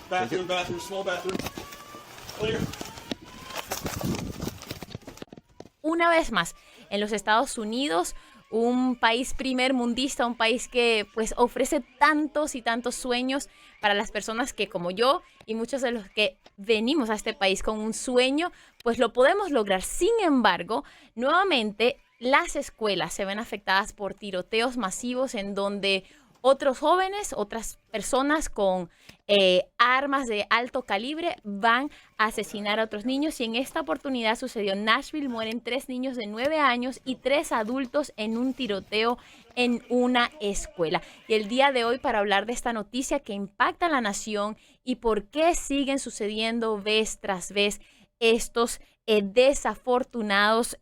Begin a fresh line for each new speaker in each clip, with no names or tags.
Bathroom, small bathroom. Clear.
Una vez más, en los Estados Unidos, un país primermundista, un país que pues ofrece tantos y tantos sueños para las personas que como yo y muchos de los que venimos a este país con un sueño, pues lo podemos lograr. Sin embargo, nuevamente las escuelas se ven afectadas por tiroteos masivos en donde otros jóvenes, otras personas con armas de alto calibre van a asesinar a otros niños, y en esta oportunidad sucedió en Nashville. Mueren 3 niños de 9 años y 3 adultos en un tiroteo en una escuela. Y el día de hoy, para hablar de esta noticia que impacta a la nación y por qué siguen sucediendo vez tras vez estos desafortunados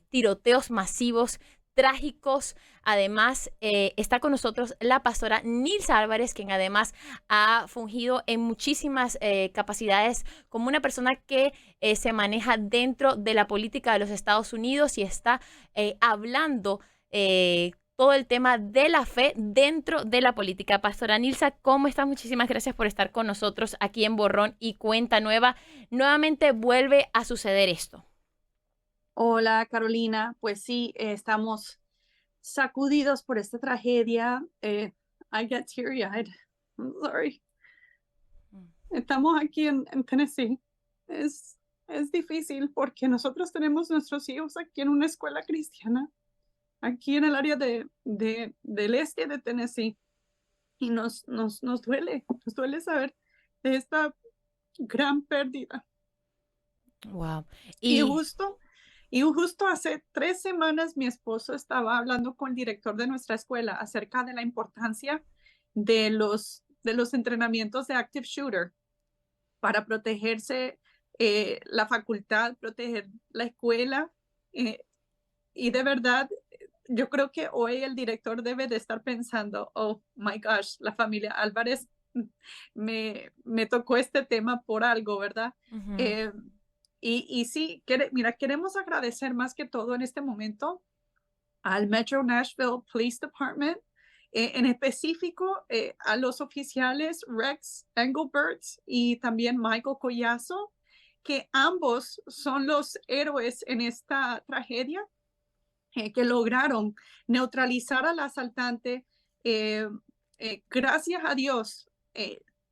tiroteos masivos, trágicos. Además, está con nosotros la pastora Nilsa Álvarez, quien además ha fungido en muchísimas capacidades como una persona que se maneja dentro de la política de los Estados Unidos y está hablando todo el tema de la fe dentro de la política. Pastora Nilsa, ¿cómo estás? Muchísimas gracias por estar con nosotros aquí en Borrón y Cuenta Nueva. Nuevamente vuelve a suceder esto.
Hola, Carolina. Pues sí, estamos sacudidos por esta tragedia. I get teary-eyed. I'm sorry. Estamos aquí en Tennessee. Es difícil porque nosotros tenemos nuestros hijos aquí en una escuela cristiana, aquí en el área del este de Tennessee. Y nos duele saber de esta gran pérdida.
Wow.
Y justo hace 3 semanas mi esposo estaba hablando con el director de nuestra escuela acerca de la importancia de los entrenamientos de active shooter para protegerse, la facultad, proteger la escuela. Y de verdad, yo creo que hoy el director debe de estar pensando, oh my gosh, la familia Álvarez me tocó este tema por algo, ¿verdad?
Uh-huh.
Y sí, mira, queremos agradecer más que todo en este momento al Metro Nashville Police Department, en específico a los oficiales Rex Engelbert y también Michael Collazo, que ambos son los héroes en esta tragedia, que lograron neutralizar al asaltante. Gracias a Dios,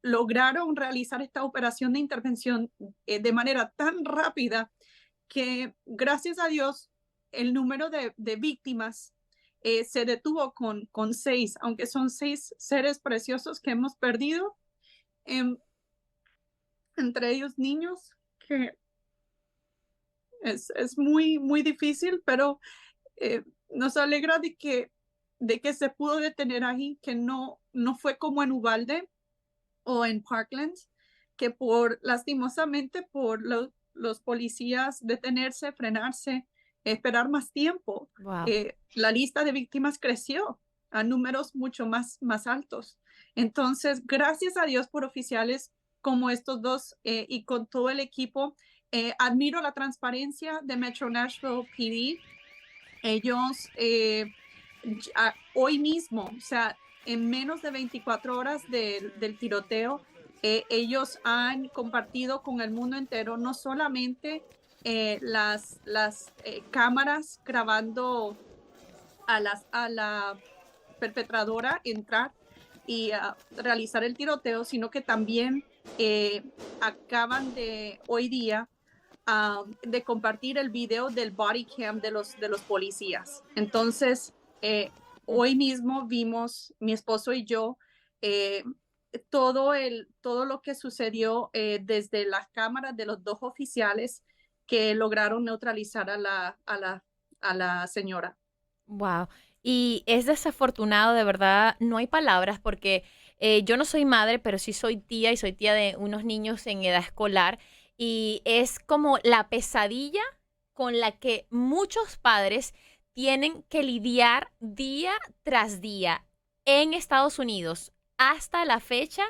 lograron realizar esta operación de intervención de manera tan rápida que, gracias a Dios, el número de víctimas se detuvo con 6, aunque son 6 seres preciosos que hemos perdido, entre ellos niños, que es muy, muy difícil, pero nos alegra de que se pudo detener ahí, que no fue como en Uvalde o en Parkland, que lastimosamente por los policías detenerse, frenarse, esperar más tiempo,
Wow.
la lista de víctimas creció a números mucho más altos. Entonces, gracias a Dios por oficiales como estos dos, y con todo el equipo. Admiro la transparencia de Metro Nashville PD. Ellos hoy mismo, o sea, en menos de 24 horas del tiroteo, ellos han compartido con el mundo entero no solamente las cámaras grabando a la perpetradora entrar y realizar el tiroteo, sino que también acaban de hoy día de compartir el video del body cam de los policías. Entonces, hoy mismo vimos, mi esposo y yo, todo lo que sucedió desde las cámaras de los 2 oficiales que lograron neutralizar a la señora.
Wow. Y es desafortunado, de verdad, no hay palabras porque yo no soy madre, pero sí soy tía y soy tía de unos niños en edad escolar, y es como la pesadilla con la que muchos padres tienen que lidiar día tras día. En Estados Unidos, hasta la fecha,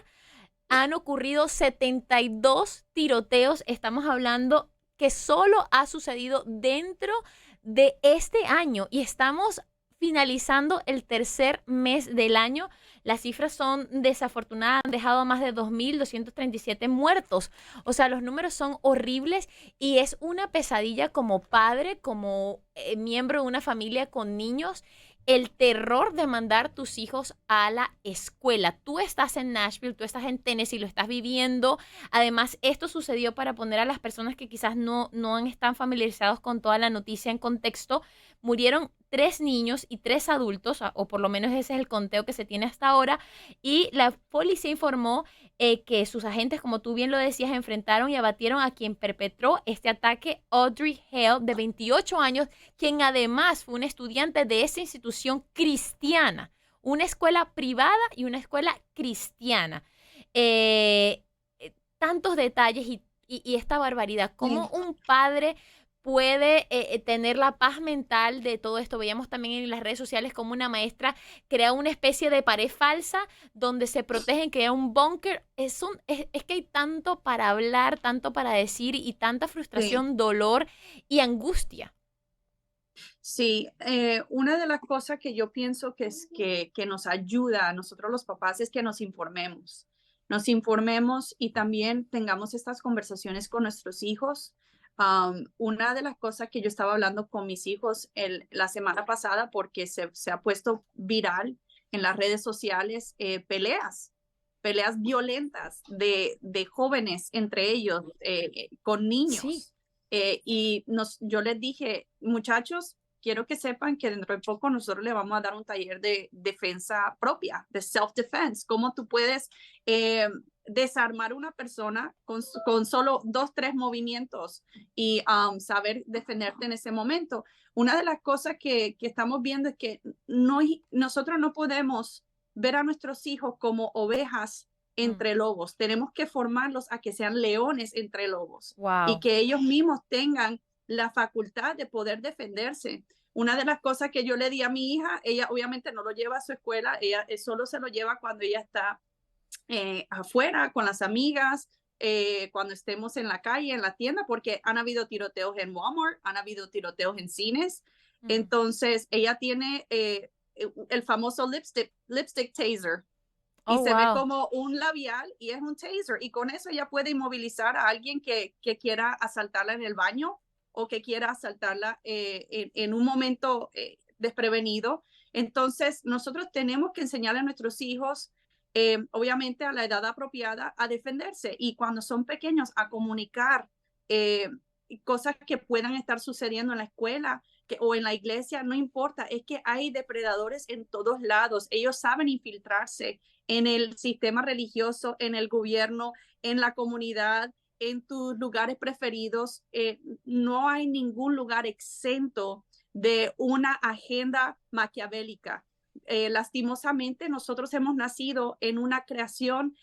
han ocurrido 72 tiroteos. Estamos hablando que solo ha sucedido dentro de este año y estamos finalizando el tercer mes del año. Las cifras son desafortunadas, han dejado a más de 2.237 muertos. O sea, los números son horribles y es una pesadilla como padre, como miembro de una familia con niños, el terror de mandar tus hijos a la escuela. Tú estás en Nashville, tú estás en Tennessee, lo estás viviendo. Además, esto sucedió, para poner a las personas que quizás no están familiarizados con toda la noticia en contexto, murieron 3 niños y 3 adultos, o por lo menos ese es el conteo que se tiene hasta ahora, y la policía informó que sus agentes, como tú bien lo decías, enfrentaron y abatieron a quien perpetró este ataque, Audrey Hale, de 28 años, quien además fue un estudiante de esa institución cristiana, una escuela privada y una escuela cristiana. Eh, Tantos detalles y esta barbaridad, cómo un padre puede tener la paz mental de todo esto. Veíamos también en las redes sociales como una maestra crea una especie de pared falsa donde se protegen, crea un búnker. Es que hay tanto para hablar, tanto para decir y tanta frustración, dolor y angustia.
Sí, una de las cosas que yo pienso que nos ayuda a nosotros los papás es que nos informemos y también tengamos estas conversaciones con nuestros hijos. Una de las cosas que yo estaba hablando con mis hijos la semana pasada, porque se ha puesto viral en las redes sociales, peleas violentas de jóvenes entre ellos, con niños.
Sí.
Yo les dije, muchachos, quiero que sepan que dentro de poco nosotros le vamos a dar un taller de defensa propia, de self-defense, cómo tú puedes desarmar a una persona con solo 2, 3 movimientos y saber defenderte en ese momento. Una de las cosas que estamos viendo es que nosotros no podemos ver a nuestros hijos como ovejas entre lobos. Tenemos que formarlos a que sean leones entre lobos.
Wow.
Y que ellos mismos tengan la facultad de poder defenderse. Una de las cosas que yo le di a mi hija, ella obviamente no lo lleva a su escuela, ella solo se lo lleva cuando ella está afuera con las amigas, cuando estemos en la calle, en la tienda, porque han habido tiroteos en Walmart, han habido tiroteos en cines. Entonces, ella tiene el famoso lipstick taser. Y se ve como un labial y es un taser. Y con eso ella puede inmovilizar a alguien que quiera asaltarla en el baño o que quiera asaltarla en un momento desprevenido. Entonces, nosotros tenemos que enseñarle a nuestros hijos, obviamente a la edad apropiada, a defenderse. Y cuando son pequeños, a comunicar cosas que puedan estar sucediendo en la escuela o en la iglesia, no importa. Es que hay depredadores en todos lados. Ellos saben infiltrarse en el sistema religioso, en el gobierno, en la comunidad, en tus lugares preferidos. No hay ningún lugar exento de una agenda maquiavélica. Lastimosamente, nosotros hemos nacido en una creación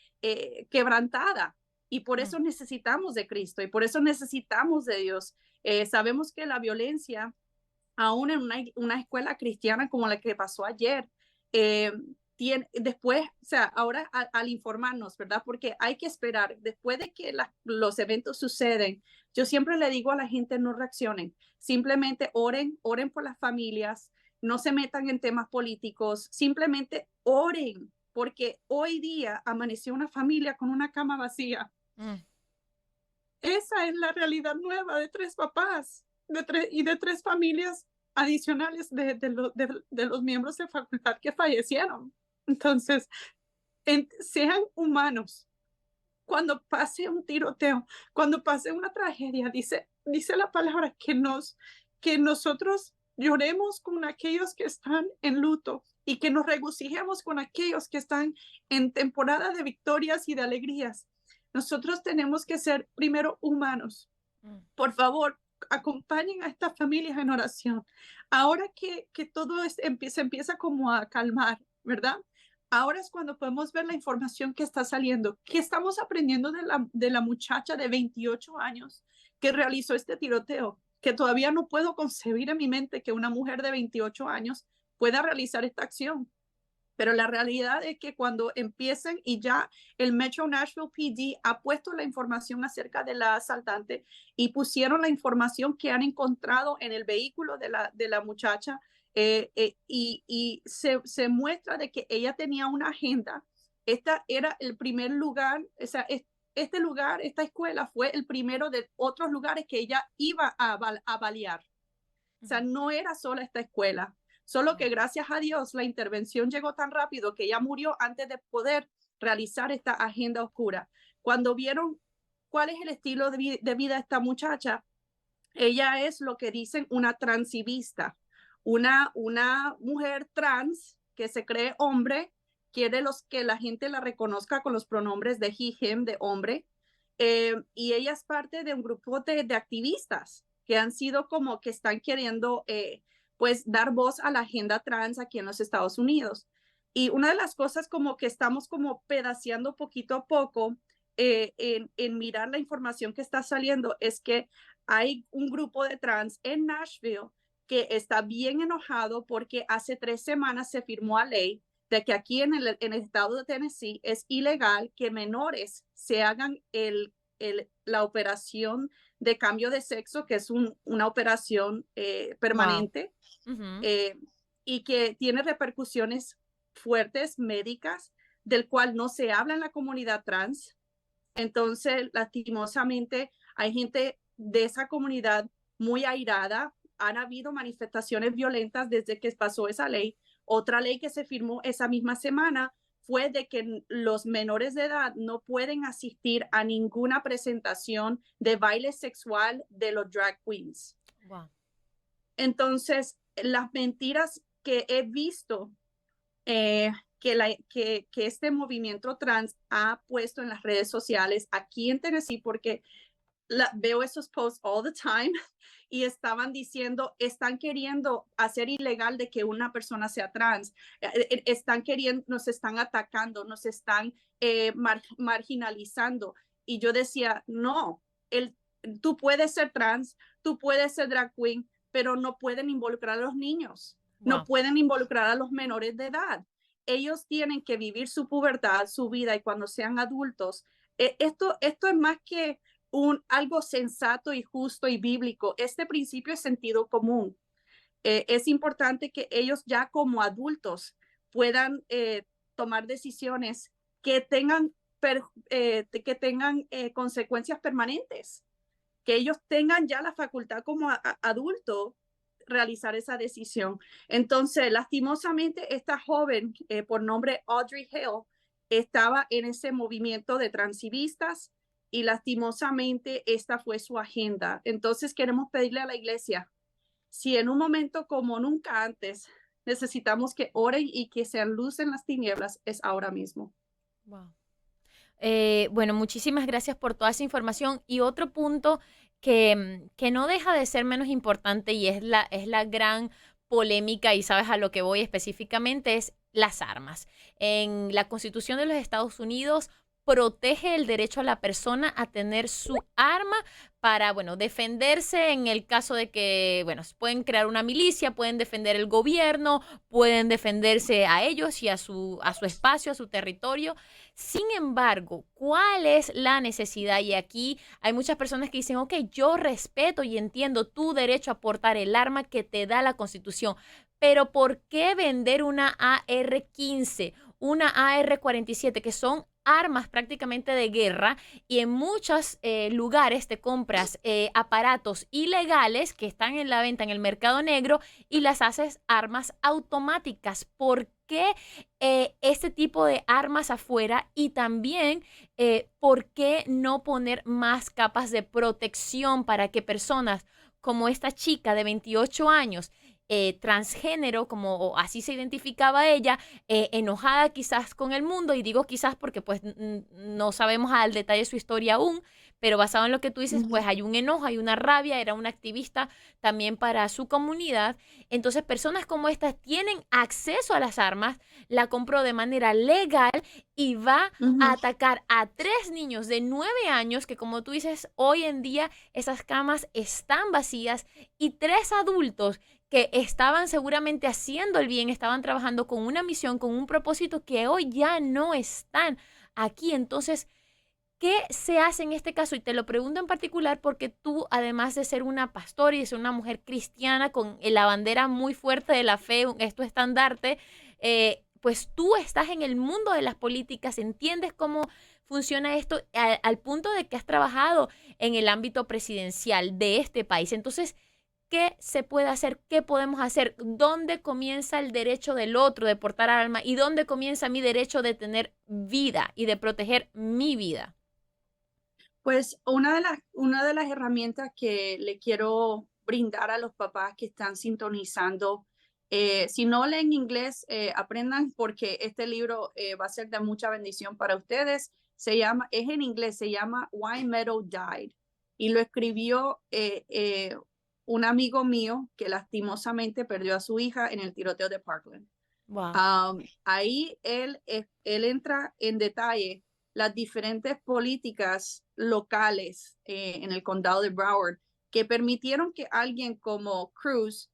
quebrantada y por eso necesitamos de Cristo y por eso necesitamos de Dios. Sabemos que la violencia, aún en una escuela cristiana como la que pasó ayer, después, o sea, ahora al informarnos, ¿verdad? Porque hay que esperar, después de que los eventos suceden, yo siempre le digo a la gente, no reaccionen, simplemente oren por las familias, no se metan en temas políticos, simplemente oren, porque hoy día amaneció una familia con una cama vacía. Esa es la realidad nueva de 3 papás de 3 familias adicionales de los miembros de facultad que fallecieron. Entonces, sean humanos. Cuando pase un tiroteo, cuando pase una tragedia, dice la palabra que nosotros lloremos con aquellos que están en luto y que nos regocijemos con aquellos que están en temporada de victorias y de alegrías. Nosotros tenemos que ser primero humanos. Por favor, acompañen a estas familias en oración. Ahora que todo se empieza como a calmar, ¿verdad? Ahora es cuando podemos ver la información que está saliendo, que estamos aprendiendo de la muchacha de 28 años que realizó este tiroteo, que todavía no puedo concebir en mi mente que una mujer de 28 años pueda realizar esta acción. Pero la realidad es que cuando empiecen y ya el Metro Nashville PD ha puesto la información acerca de la asaltante y pusieron la información que han encontrado en el vehículo de la muchacha, Se muestra de que ella tenía una agenda. Esta era el primer lugar, o sea, este lugar, esta escuela fue el primero de otros lugares que ella iba a balear. O sea, no era sola esta escuela, solo que gracias a Dios la intervención llegó tan rápido que ella murió antes de poder realizar esta agenda oscura. Cuando vieron cuál es el estilo de vida de esta muchacha, ella es lo que dicen una transivista, una mujer trans que se cree hombre, quiere que la gente la reconozca con los pronombres de he, him, de hombre, y ella es parte de un grupo de activistas que han sido como que están queriendo pues dar voz a la agenda trans aquí en los Estados Unidos. Y una de las cosas como que estamos como pedaceando poquito a poco en mirar la información que está saliendo es que hay un grupo de trans en Nashville que está bien enojado porque hace 3 semanas se firmó a ley de que aquí en el estado de Tennessee es ilegal que menores se hagan la operación de cambio de sexo, que es una operación permanente,
Wow.
y que tiene repercusiones fuertes médicas, del cual no se habla en la comunidad trans. Entonces, lastimosamente, hay gente de esa comunidad muy airada. Han habido manifestaciones violentas desde que pasó esa ley. Otra ley que se firmó esa misma semana fue de que los menores de edad no pueden asistir a ninguna presentación de baile sexual de los drag queens.
Wow.
Entonces, las mentiras que he visto que este movimiento trans ha puesto en las redes sociales aquí en Tennessee, porque veo esos posts all the time y estaban diciendo, están queriendo hacer ilegal de que una persona sea trans, están queriendo, nos están atacando, nos están marginalizando. Y yo decía, no, tú puedes ser trans, tú puedes ser drag queen, pero no pueden involucrar a los niños, no
Wow.
pueden involucrar a los menores de edad. Ellos tienen que vivir su pubertad, su vida, y cuando sean adultos, esto es más que algo sensato y justo y bíblico. Este principio es sentido común. Es importante que ellos ya como adultos puedan tomar decisiones que tengan consecuencias permanentes, que ellos tengan ya la facultad como adulto realizar esa decisión. Entonces, lastimosamente, esta joven por nombre Audrey Hale estaba en ese movimiento de transivistas y lastimosamente esta fue su agenda. Entonces, queremos pedirle a la iglesia, si en un momento como nunca antes necesitamos que oren y que sean luz en las tinieblas, es ahora mismo.
Wow. Bueno, muchísimas gracias por toda esa información. Y otro punto que no deja de ser menos importante y es la gran polémica, y sabes a lo que voy específicamente, es las armas. En la Constitución de los Estados Unidos protege el derecho a la persona a tener su arma para, bueno, defenderse en el caso de que, bueno, pueden crear una milicia, pueden defender el gobierno, pueden defenderse a ellos y a su espacio, a su territorio. Sin embargo, ¿cuál es la necesidad? Y aquí hay muchas personas que dicen, ok, yo respeto y entiendo tu derecho a portar el arma que te da la Constitución, pero ¿por qué vender una AR-15, una AR-47, que son armas prácticamente de guerra, y en muchos lugares te compras aparatos ilegales que están en la venta en el mercado negro y las haces armas automáticas? ¿Por qué este tipo de armas afuera? Y también, ¿por qué no poner más capas de protección para que personas como esta chica de 28 años, transgénero, como así se identificaba ella, enojada quizás con el mundo, y digo quizás porque pues no sabemos al detalle su historia aún, pero basado en lo que tú dices, pues hay un enojo, hay una rabia, era una activista también para su comunidad. Entonces, personas como estas tienen acceso a las armas, la compró de manera legal y va a atacar a 3 niños de 9 años, que como tú dices, hoy en día esas camas están vacías, y 3 adultos que estaban seguramente haciendo el bien, estaban trabajando con una misión, con un propósito, que hoy ya no están aquí. Entonces, ¿qué se hace en este caso? Y te lo pregunto en particular porque tú, además de ser una pastora y de ser una mujer cristiana con la bandera muy fuerte de la fe, es tu estandarte, pues tú estás en el mundo de las políticas, entiendes cómo funciona esto al punto de que has trabajado en el ámbito presidencial de este país. Entonces, ¿qué se puede hacer? ¿Qué podemos hacer? ¿Dónde comienza el derecho del otro de portar arma? ¿Y dónde comienza mi derecho de tener vida y de proteger mi vida?
Pues una de las herramientas que le quiero brindar a los papás que están sintonizando, si no leen inglés, aprendan porque este libro va a ser de mucha bendición para ustedes. Es en inglés, se llama Why Meadow Died y lo escribió un amigo mío que lastimosamente perdió a su hija en el tiroteo de Parkland.
Wow.
Ahí él entra en detalle las diferentes políticas locales en el condado de Broward que permitieron que alguien como Cruz,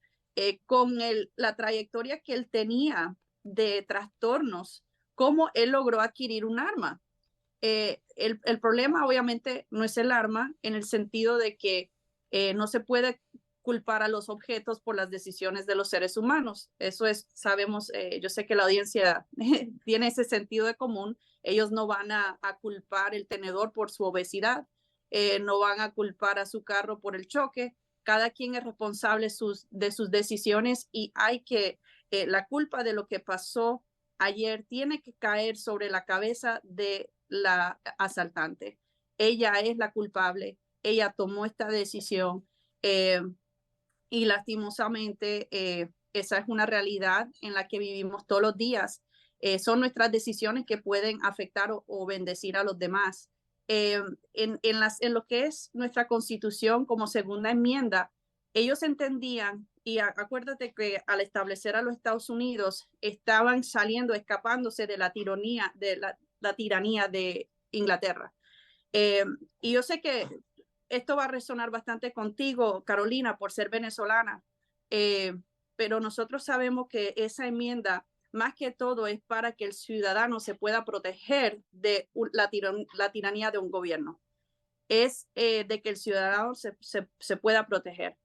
con la trayectoria que él tenía de trastornos, cómo él logró adquirir un arma. El problema obviamente no es el arma en el sentido de que no se puede culpar a los objetos por las decisiones de los seres humanos. Eso es, sabemos, yo sé que la audiencia tiene ese sentido de común. Ellos no van a culpar el tenedor por su obesidad, no van a culpar a su carro por el choque. Cada quien es responsable de sus decisiones y la culpa de lo que pasó ayer tiene que caer sobre la cabeza de la asaltante. Ella es la culpable, ella tomó esta decisión y lastimosamente esa es una realidad en la que vivimos todos los días. Son nuestras decisiones que pueden afectar o bendecir a los demás. En lo que es nuestra constitución como segunda enmienda, ellos entendían, y acuérdate que al establecer a los Estados Unidos estaban escapándose de la tiranía de Inglaterra. Y yo sé que esto va a resonar bastante contigo, Carolina, por ser venezolana, pero nosotros sabemos que esa enmienda, más que todo, es para que el ciudadano se pueda proteger de la tiranía de un gobierno. Es de que el ciudadano se pueda proteger.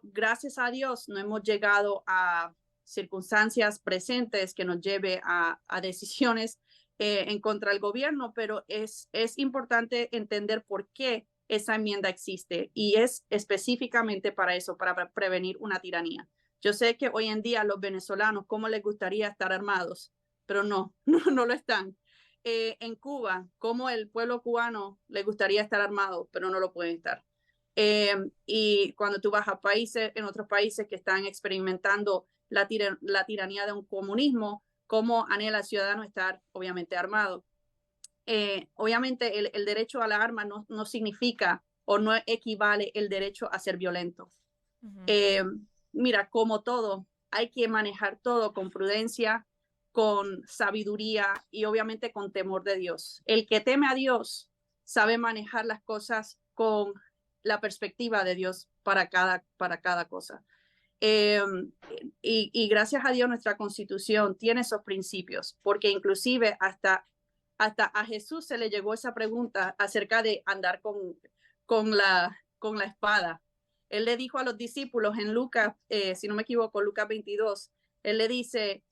Gracias a Dios no hemos llegado a circunstancias presentes que nos lleve a decisiones en contra del gobierno, pero es importante entender por qué esa enmienda existe y es específicamente para eso, para prevenir una tiranía. Yo sé que hoy en día los venezolanos, ¿cómo les gustaría estar armados? Pero no lo están. En Cuba, ¿cómo el pueblo cubano le gustaría estar armado, pero no lo pueden estar? Y cuando tú vas a en otros países que están experimentando la tiranía de un comunismo, cómo anhela el ciudadano estar obviamente armado. Obviamente el derecho a la arma no significa o no equivale el derecho a ser violento. Mira, como todo, hay que manejar todo con prudencia, con sabiduría y obviamente con temor de Dios. El que teme a Dios sabe manejar las cosas con la perspectiva de Dios para cada cosa. Y gracias a Dios nuestra constitución tiene esos principios, porque inclusive hasta a Jesús se le llegó esa pregunta acerca de andar con la espada. Él le dijo a los discípulos en Lucas, si no me equivoco, Lucas 22, él le dice,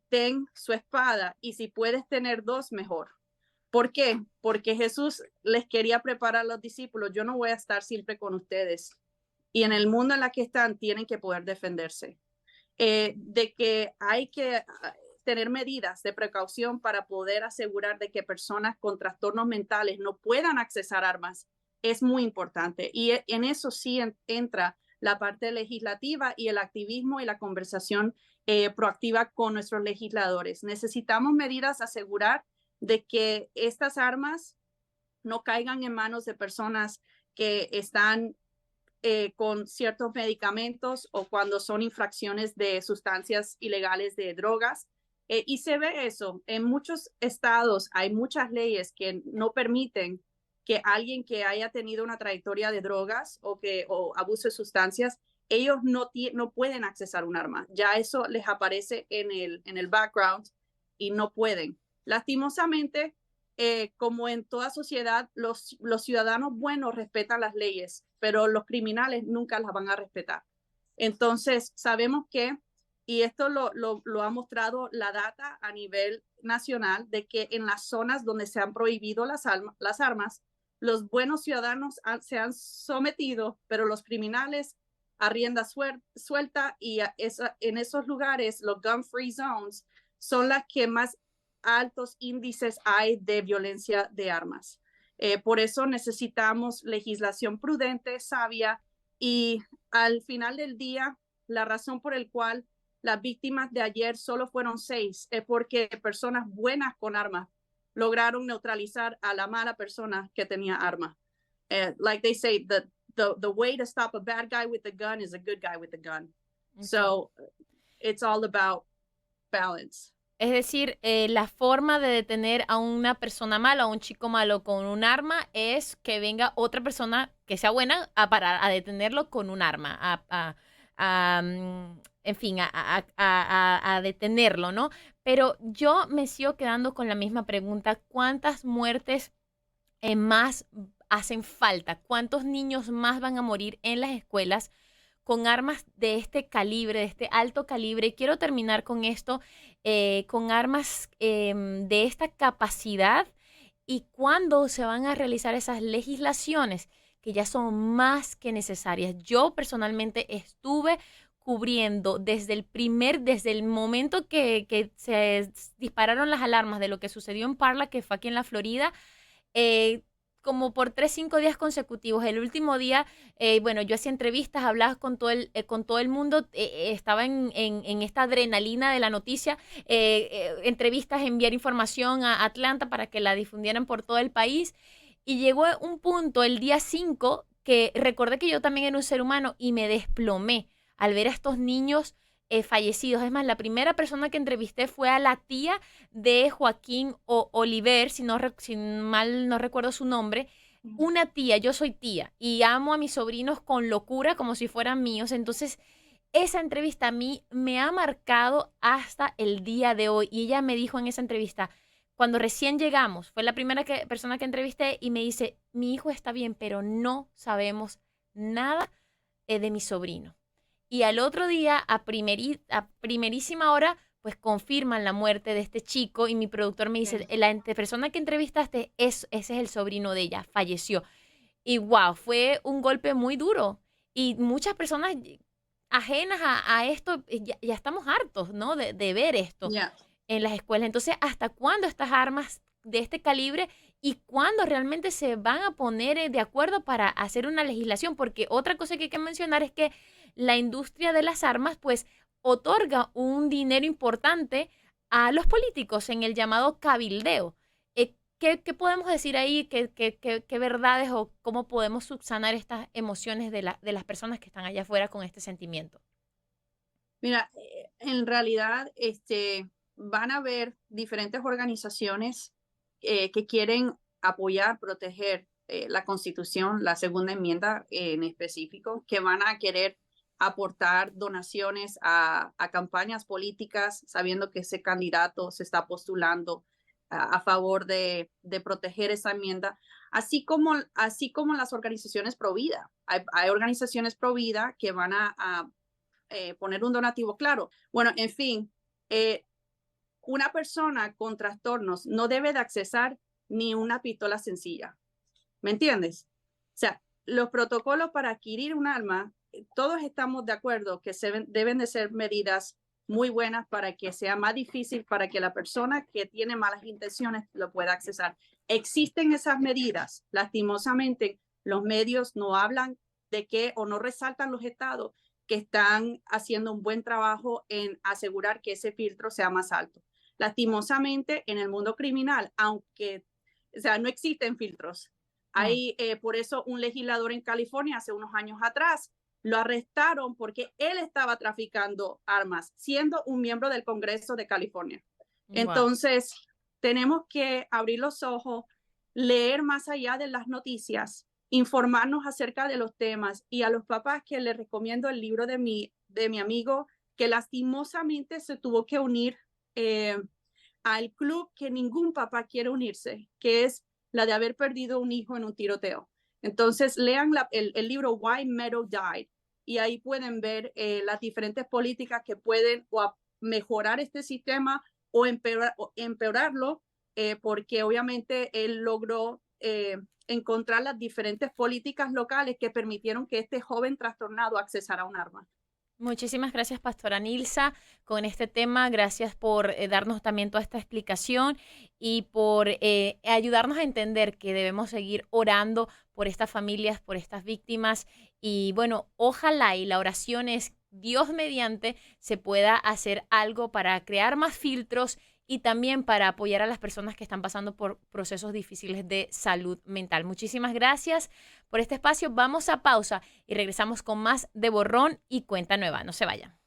ten su espada y si puedes tener dos, mejor. ¿Por qué? Porque Jesús les quería preparar a los discípulos, yo no voy a estar siempre con ustedes. Y en el mundo en el que están, tienen que poder defenderse. De que hay que tener medidas de precaución para poder asegurar de que personas con trastornos mentales no puedan accesar armas es muy importante. Y en eso sí entra la parte legislativa y el activismo y la conversación proactiva con nuestros legisladores. Necesitamos medidas asegurar de que estas armas no caigan en manos de personas que están con ciertos medicamentos o cuando son infracciones de sustancias ilegales de drogas. Y se ve eso. En muchos estados hay muchas leyes que no permiten que alguien que haya tenido una trayectoria de drogas o abuso de sustancias, ellos no pueden accesar un arma. Ya eso les aparece en el background y no pueden. Lastimosamente, como en toda sociedad, los ciudadanos buenos respetan las leyes, pero los criminales nunca las van a respetar. Entonces, sabemos que, y esto lo ha mostrado la data a nivel nacional, de que en las zonas donde se han prohibido las armas, los buenos ciudadanos se han sometido, pero los criminales a rienda suelta, y en esos lugares, los gun-free zones, son las que más altos índices hay de violencia de armas. Por eso necesitamos legislación prudente, sabia, y al final del día, la razón por la cual las víctimas de ayer solo fueron 6 es porque personas buenas con armas lograron neutralizar a la mala persona que tenía armas. Like they say, the way to stop a bad guy with a gun is a good guy with a gun. Okay. So it's all about balance.
Es decir, la forma de detener a una persona mala, a un chico malo con un arma, es que venga otra persona que sea buena a detenerlo con un arma, en fin, a detenerlo, ¿no? Pero yo me sigo quedando con la misma pregunta: ¿cuántas muertes más hacen falta? ¿Cuántos niños más van a morir en las escuelas con armas de este calibre, de este alto calibre? Quiero terminar con esto, con armas de esta capacidad, y cuándo se van a realizar esas legislaciones que ya son más que necesarias. Yo personalmente estuve cubriendo desde el momento que se dispararon las alarmas de lo que sucedió en Parla, que fue aquí en la Florida, como por 3-5 días consecutivos. El último día, bueno, yo hacía entrevistas, hablaba con todo el mundo, estaba en esta adrenalina de la noticia, entrevistas, enviar información a Atlanta para que la difundieran por todo el país. Y llegó un punto, el día 5, que recordé que yo también era un ser humano y me desplomé al ver a estos niños fallecidos. Es más, la primera persona que entrevisté fue a la tía de Joaquín Oliver, si mal no recuerdo su nombre. Una tía, yo soy tía y amo a mis sobrinos con locura, como si fueran míos. Entonces, esa entrevista a mí me ha marcado hasta el día de hoy. Y ella me dijo en esa entrevista, cuando recién llegamos, fue la primera persona que entrevisté, y me dice: mi hijo está bien, pero no sabemos nada de mi sobrino. Y al otro día, a primerísima hora, pues confirman la muerte de este chico, y mi productor me dice: la persona que entrevistaste, ese es el sobrino de ella, falleció. Y wow, fue un golpe muy duro. Y muchas personas ajenas a esto, ya estamos hartos, ¿no? De ver esto en las escuelas. Entonces, ¿hasta cuándo estas armas de este calibre, y cuándo realmente se van a poner de acuerdo para hacer una legislación? Porque otra cosa que hay que mencionar es que la industria de las armas pues otorga un dinero importante a los políticos en el llamado cabildeo. ¿Qué podemos decir ahí? ¿Qué verdades, o cómo podemos subsanar estas emociones de las personas que están allá afuera con este sentimiento?
Mira, en realidad van a haber diferentes organizaciones que quieren apoyar, proteger la Constitución, la segunda enmienda en específico, que van a querer aportar donaciones a campañas políticas, sabiendo que ese candidato se está postulando a favor de proteger esa enmienda, así como las organizaciones pro vida. Hay organizaciones pro vida que van a poner un donativo, claro. Bueno, en fin, una persona con trastornos no debe de accesar ni una pistola sencilla. ¿Me entiendes? O sea, los protocolos para adquirir un arma, todos estamos de acuerdo que deben de ser medidas muy buenas para que sea más difícil para que la persona que tiene malas intenciones lo pueda accesar. Existen esas medidas. Lastimosamente, los medios no hablan de qué, o no resaltan los estados que están haciendo un buen trabajo en asegurar que ese filtro sea más alto. Lastimosamente, en el mundo criminal, aunque, o sea, no existen filtros. Hay, por eso, un legislador en California hace unos años atrás lo arrestaron porque él estaba traficando armas, siendo un miembro del Congreso de California. Wow. Entonces, tenemos que abrir los ojos, leer más allá de las noticias, informarnos acerca de los temas, y a los papás que les recomiendo el libro de mi amigo, que lastimosamente se tuvo que unir al club que ningún papá quiere unirse, que es la de haber perdido un hijo en un tiroteo. Entonces, lean el libro Why Meadow Died y ahí pueden ver las diferentes políticas que pueden mejorar este sistema o empeorarlo, porque obviamente él logró encontrar las diferentes políticas locales que permitieron que este joven trastornado accesara a un arma.
Muchísimas gracias, Pastora Nilsa, con este tema. Gracias por darnos también toda esta explicación y por ayudarnos a entender que debemos seguir orando por estas familias, por estas víctimas. Y bueno, ojalá y la oración es Dios mediante se pueda hacer algo para crear más filtros y también para apoyar a las personas que están pasando por procesos difíciles de salud mental. Muchísimas gracias por este espacio. Vamos a pausa y regresamos con más de Borrón y Cuenta Nueva. No se vayan.